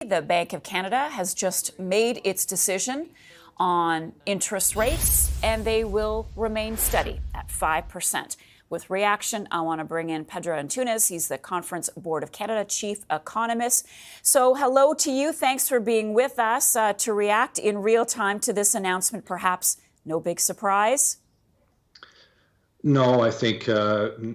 the Bank of Canada has just made its decision on interest rates, and they will remain steady at 5%. With reaction, I want to bring in Pedro Antunes. He's the Conference Board of Canada Chief Economist. So hello to you. Thanks for being with us to react in real time to this announcement. Perhaps no big surprise? No, I think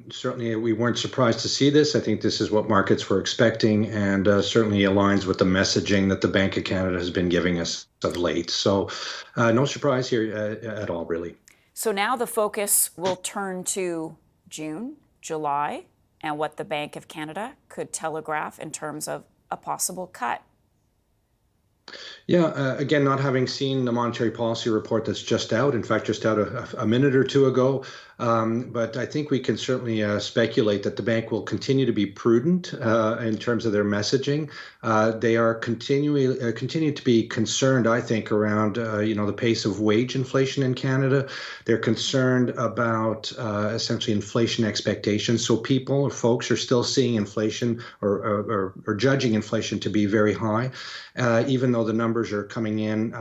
certainly we weren't surprised to see this. I think this is what markets were expecting, and certainly aligns with the messaging that the Bank of Canada has been giving us of late. So no surprise here at all, really. So now the focus will turn to June, July, and what the Bank of Canada could telegraph in terms of a possible cut. Yeah, again, not having seen the monetary policy report that's just out, in fact, just out a minute or two ago, but I think we can certainly speculate that the bank will continue to be prudent in terms of their messaging. They are continue to be concerned, I think, around the pace of wage inflation in Canada. They're concerned about essentially inflation expectations. So people or folks are still seeing inflation or judging inflation to be very high, even though the numbers are coming in,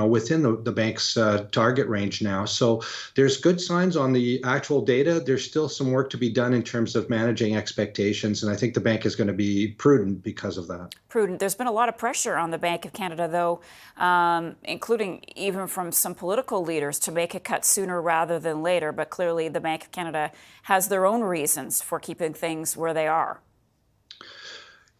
within the bank's target range now. So there's good signs on the actual data. There's still some work to be done in terms of managing expectations, and I think the bank is going to be prudent because of that. Prudent. There's been a lot of pressure on the Bank of Canada, though, including even from some political leaders to make a cut sooner rather than later. But clearly the Bank of Canada has their own reasons for keeping things where they are.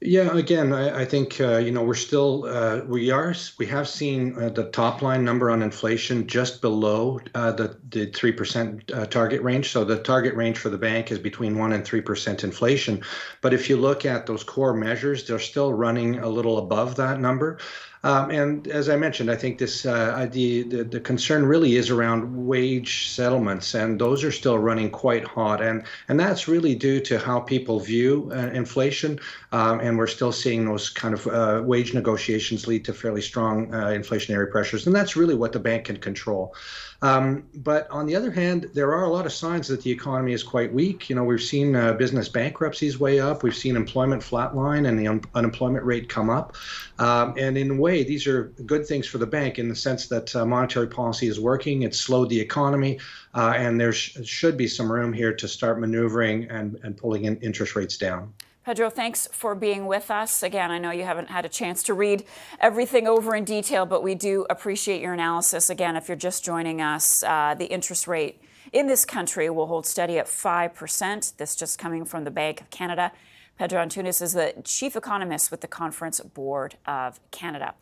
Yeah, again, I think we're still we have seen the top line number on inflation just below the 3% target range. So the target range for the bank is between 1% and 3% inflation. But if you look at those core measures, they're still running a little above that number. And as I mentioned, I think this the concern really is around wage settlements, and those are still running quite hot, and that's really due to how people view inflation, and we're still seeing those kind of wage negotiations lead to fairly strong inflationary pressures, and that's really what the bank can control. But on the other hand, there are a lot of signs that the economy is quite weak. We've seen business bankruptcies way up. We've seen employment flatline and the unemployment rate come up. And in a way, these are good things for the bank in the sense that monetary policy is working. It's slowed the economy, and there should be some room here to start maneuvering and pulling in interest rates down. Pedro, thanks for being with us. Again, I know you haven't had a chance to read everything over in detail, but we do appreciate your analysis. Again, if you're just joining us, the interest rate in this country will hold steady at 5%. This just coming from the Bank of Canada. Pedro Antunes is the Chief Economist with the Conference Board of Canada.